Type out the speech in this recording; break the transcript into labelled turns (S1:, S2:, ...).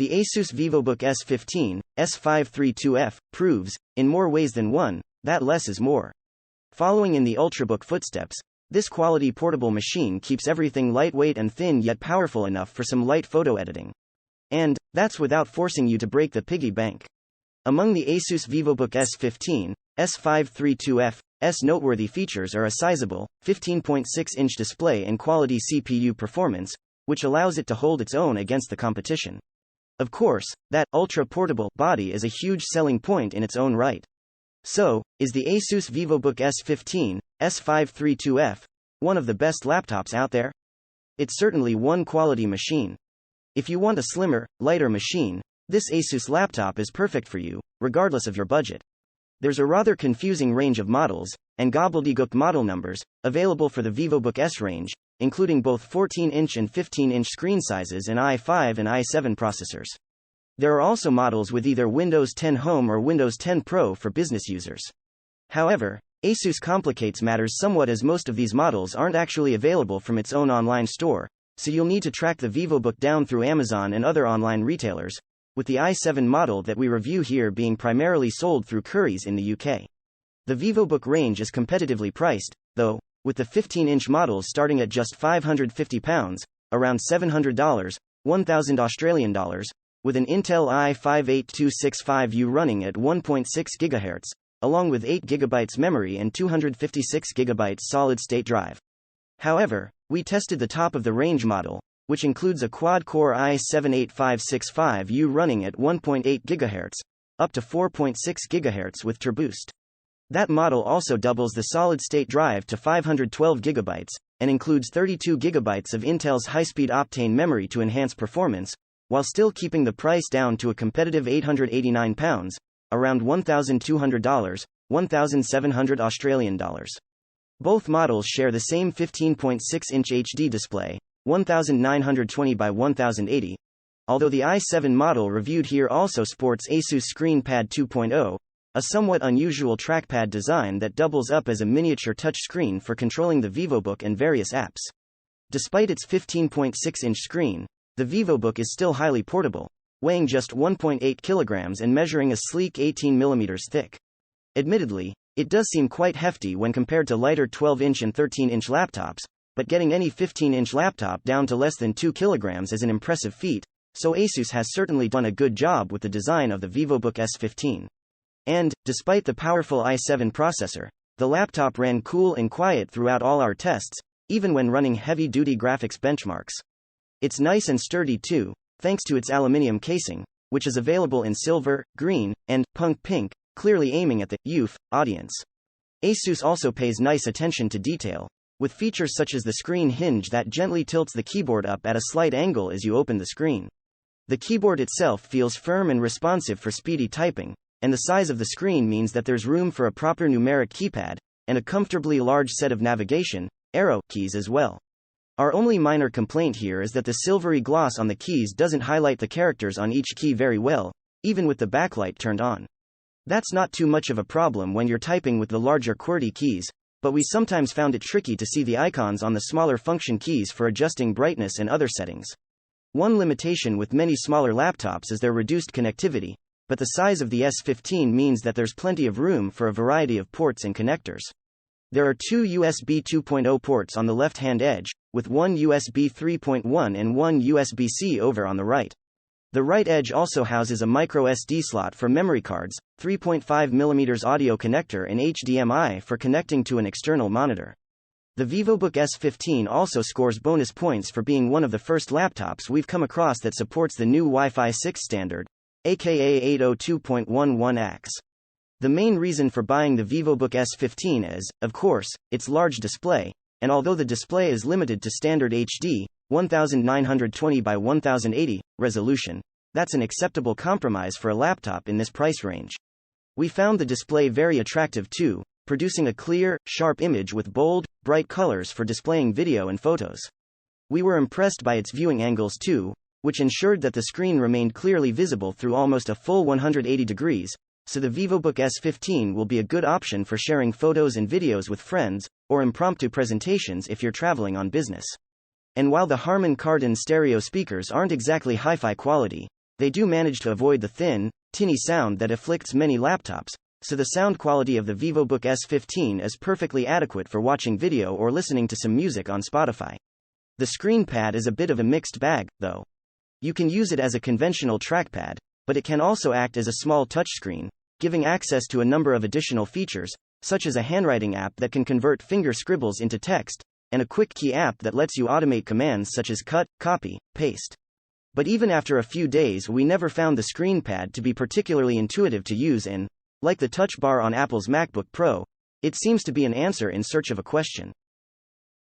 S1: The Asus VivoBook S15, S532F, proves, in more ways than one, that less is more. Following in the Ultrabook footsteps, this quality portable machine keeps everything lightweight and thin yet powerful enough for some light photo editing. And that's without forcing you to break the piggy bank. Among the Asus VivoBook S15, S532F's noteworthy features are a sizable, 15.6-inch display and quality CPU performance, which allows it to hold its own against the competition. Of course, that ultra-portable body is a huge selling point in its own right. So, is the Asus VivoBook S15, S532F, one of the best laptops out there? It's certainly one quality machine. If you want a slimmer, lighter machine, this Asus laptop is perfect for you, regardless of your budget. There's a rather confusing range of models, and gobbledygook model numbers, available for the VivoBook S range, including both 14-inch and 15-inch screen sizes and i5 and i7 processors. There are also models with either Windows 10 Home or Windows 10 Pro for business users. However, Asus complicates matters somewhat as most of these models aren't actually available from its own online store, so you'll need to track the VivoBook down through Amazon and other online retailers, with the i7 model that we review here being primarily sold through Currys in the UK. The VivoBook range is competitively priced, though, with the 15-inch models starting at just £550, around $700, $1,000 Australian, with an Intel i5-8265U running at 1.6 GHz, along with 8 GB memory and 256 GB solid-state drive. However, we tested the top-of-the-range model, which includes a quad-core i7-8565U running at 1.8 GHz, up to 4.6 GHz with TurboBoost. That model also doubles the solid-state drive to 512 GB, and includes 32 GB of Intel's high-speed Optane memory to enhance performance, while still keeping the price down to a competitive £889, around $1,200, $1,700 Australian dollars. Both models share the same 15.6-inch HD display, 1920 by 1080, although the i7 model reviewed here also sports Asus ScreenPad 2.0, a somewhat unusual trackpad design that doubles up as a miniature touchscreen for controlling the VivoBook and various apps. Despite its 15.6-inch screen, the VivoBook is still highly portable, weighing just 1.8 kilograms and measuring a sleek 18 mm thick. Admittedly, it does seem quite hefty when compared to lighter 12-inch and 13-inch laptops, but getting any 15-inch laptop down to less than 2 kilograms is an impressive feat, so Asus has certainly done a good job with the design of the VivoBook S15. And, despite the powerful i7 processor, the laptop ran cool and quiet throughout all our tests, even when running heavy-duty graphics benchmarks. It's nice and sturdy too, thanks to its aluminium casing, which is available in silver, green, and punk pink, clearly aiming at the youth audience. Asus also pays nice attention to detail, with features such as the screen hinge that gently tilts the keyboard up at a slight angle as you open the screen. The keyboard itself feels firm and responsive for speedy typing, and the size of the screen means that there's room for a proper numeric keypad, and a comfortably large set of navigation, arrow keys as well. Our only minor complaint here is that the silvery gloss on the keys doesn't highlight the characters on each key very well, even with the backlight turned on. That's not too much of a problem when you're typing with the larger QWERTY keys, but we sometimes found it tricky to see the icons on the smaller function keys for adjusting brightness and other settings. One limitation with many smaller laptops is their reduced connectivity, but the size of the S15 means that there's plenty of room for a variety of ports and connectors. There are two USB 2.0 ports on the left-hand edge, with one USB 3.1 and one USB-C over on the right. The right edge also houses a microSD slot for memory cards, 3.5mm audio connector and HDMI for connecting to an external monitor. The VivoBook S15 also scores bonus points for being one of the first laptops we've come across that supports the new Wi-Fi 6 standard, aka 802.11ax. The main reason for buying the VivoBook S15 is, of course, its large display, and although the display is limited to standard HD, 1920 by 1080 resolution, that's an acceptable compromise for a laptop in this price range. We found the display very attractive too, producing a clear, sharp image with bold, bright colors for displaying video and photos. We were impressed by its viewing angles too, which ensured that the screen remained clearly visible through almost a full 180 degrees, so the VivoBook S15 will be a good option for sharing photos and videos with friends, or impromptu presentations if you're traveling on business. And while the Harman Kardon stereo speakers aren't exactly hi-fi quality, they do manage to avoid the thin, tinny sound that afflicts many laptops, so the sound quality of the VivoBook S15 is perfectly adequate for watching video or listening to some music on Spotify. The screen pad is a bit of a mixed bag, though. You can use it as a conventional trackpad, but it can also act as a small touchscreen, giving access to a number of additional features, such as a handwriting app that can convert finger scribbles into text, and a quick key app that lets you automate commands such as cut, copy, paste. But even after a few days, we never found the screen pad to be particularly intuitive to use and, like the touch bar on Apple's MacBook Pro, it seems to be an answer in search of a question.